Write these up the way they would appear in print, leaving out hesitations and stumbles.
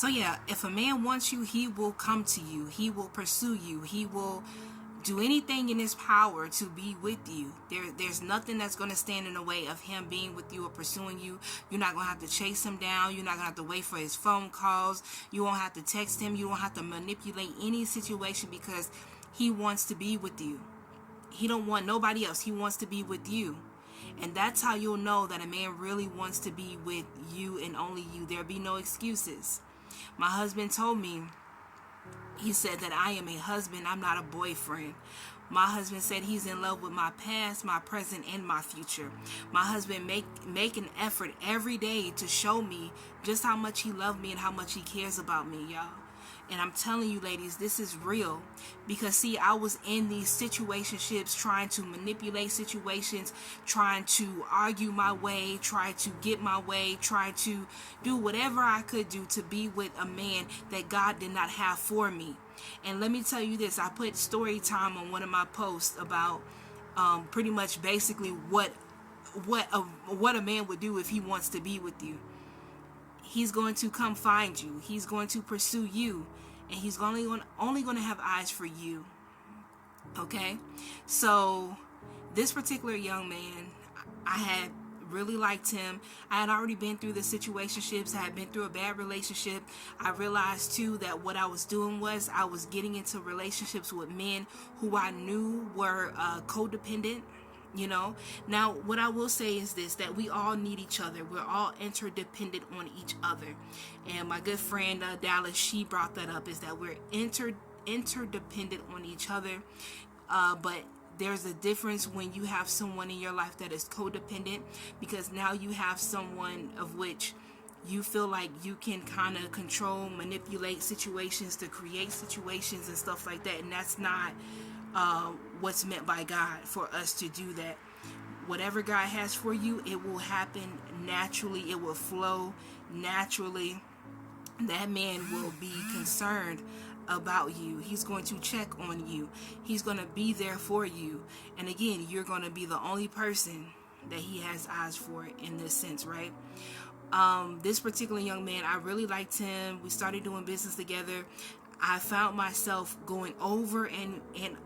So yeah, if a man wants you, he will come to you. He will pursue you. He will do anything in his power to be with you. There's nothing that's going to stand in the way of him being with you or pursuing you. You're not going to have to chase him down. You're not going to have to wait for his phone calls. You won't have to text him. You won't have to manipulate any situation because he wants to be with you. He don't want nobody else. He wants to be with you. And that's how you'll know that a man really wants to be with you and only you. There'll be no excuses. My husband told me, he said that I am a husband, I'm not a boyfriend. My husband said he's in love with my past, my present, and my future. My husband make an effort every day to show me just how much he loves me and how much he cares about me, y'all. And I'm telling you, ladies, this is real. Because, see, I was in these situationships trying to manipulate situations, trying to argue my way, try to get my way, try to do whatever I could do to be with a man that God did not have for me. And let me tell you this, I put story time on one of my posts about pretty much basically what a man would do if he wants to be with you. He's going to come find you. He's going to pursue you. And he's only going to have eyes for you. Okay? So, this particular young man, I had really liked him. I had already been through the situationships. I had been through a bad relationship. I realized, too, that what I was doing was I was getting into relationships with men who I knew were codependent. You know, now what I will say is this, that we all need each other. We're all interdependent on each other. And my good friend Dallas, she brought that up, is that we're interdependent on each other. But there's a difference when you have someone in your life that is codependent, because now you have someone of which you feel like you can kind of control, manipulate situations to create situations and stuff like that. And that's not what's meant by God for us to do that. Whatever God has for you, it will happen naturally. It will flow naturally. That man will be concerned about you. He's going to check on you. He's going to be there for you. And again, you're going to be the only person that he has eyes for in this sense, right? This particular young man, I really liked him. We started doing business together. I found myself going over and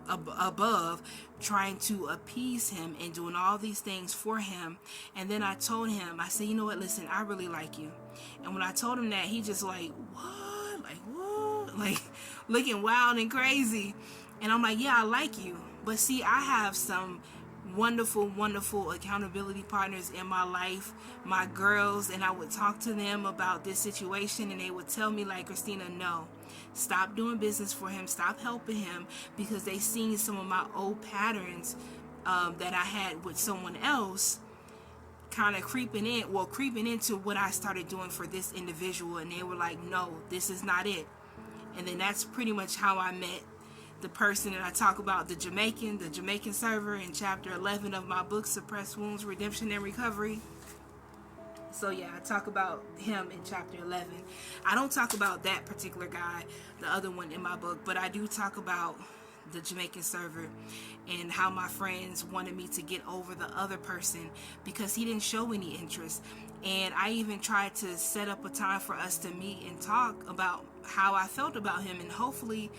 above, trying to appease him and doing all these things for him. And then I told him, I said, you know what, listen, I really like you. And when I told him that, he just like, what? Like, what? Like, looking wild and crazy. And I'm like, yeah, I like you. But see, I have some wonderful accountability partners in my life, my girls, and I would talk to them about this situation, and they would tell me, like, Christina, no, stop doing business for him, stop helping him, because they seen some of my old patterns that I had with someone else kind of creeping into what I started doing for this individual. And they were like, no, this is not it. And then that's pretty much how I met the person that I talk about, the Jamaican server, in chapter 11 of my book, Suppressed Wounds, Redemption, and Recovery. So yeah, I talk about him in chapter 11. I don't talk about that particular guy, the other one in my book, but I do talk about the Jamaican server and how my friends wanted me to get over the other person because he didn't show any interest. And I even tried to set up a time for us to meet and talk about how I felt about him, and hopefully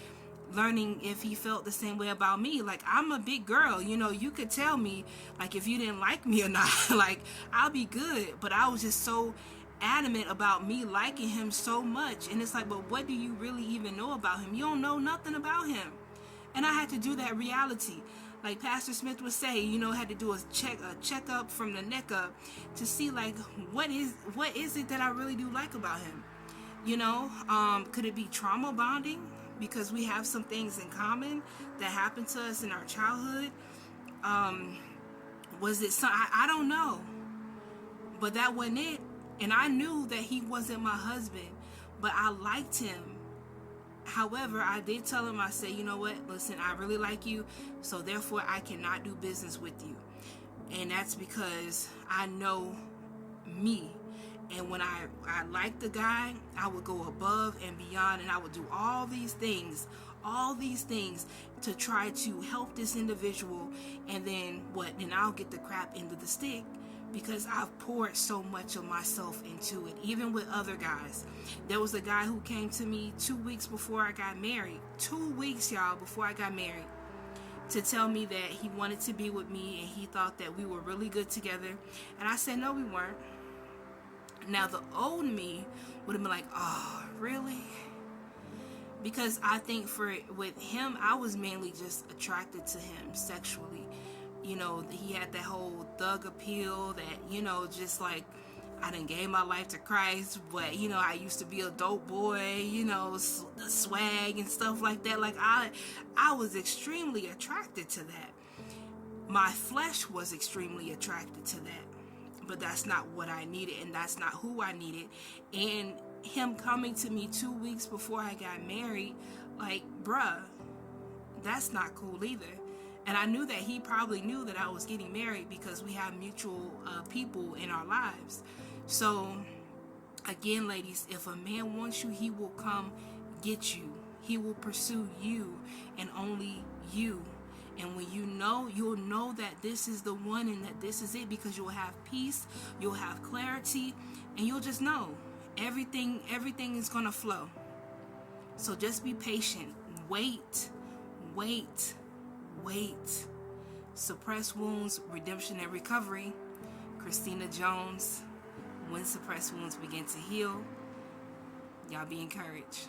learning if he felt the same way about me. Like, I'm a big girl, you know, you could tell me, like, if you didn't like me or not, like, I'll be good. But I was just so adamant about me liking him so much. And it's like, but what do you really even know about him? You don't know nothing about him. And I had to do that reality. Like Pastor Smith would say, you know, had to do a checkup from the neck up to see, like, what is it that I really do like about him? You know, could it be trauma bonding? Because we have some things in common that happened to us in our childhood. Was it some? I don't know. But that wasn't it. And I knew that he wasn't my husband, but I liked him. However, I did tell him, I said, you know what, listen, I really like you, so therefore I cannot do business with you. And that's because I know me. And when I liked the guy, I would go above and beyond, and I would do all these things to try to help this individual. And then what? Then I'll get the crap end of the stick because I've poured so much of myself into it, even with other guys. There was a guy who came to me 2 weeks before I got married. 2 weeks, y'all, before I got married, to tell me that he wanted to be with me and he thought that we were really good together. And I said, no, we weren't. Now, the old me would have been like, oh, really? Because I think with him, I was mainly just attracted to him sexually. You know, he had that whole thug appeal that, you know, just like, I done gave my life to Christ, but, you know, I used to be a dope boy, you know, the swag and stuff like that. Like, I was extremely attracted to that. My flesh was extremely attracted to that. But that's not what I needed, and that's not who I needed. And him coming to me 2 weeks before I got married, like, bruh, that's not cool either. And I knew that he probably knew that I was getting married because we have mutual people in our lives. So, again, ladies, if a man wants you, he will come get you. He will pursue you and only you. And when you know, you'll know that this is the one and that this is it, because you'll have peace, you'll have clarity, and you'll just know everything is going to flow. So just be patient. Wait. Suppressed Wounds, Redemption and Recovery. Christina Jones. When suppressed wounds begin to heal. Y'all be encouraged.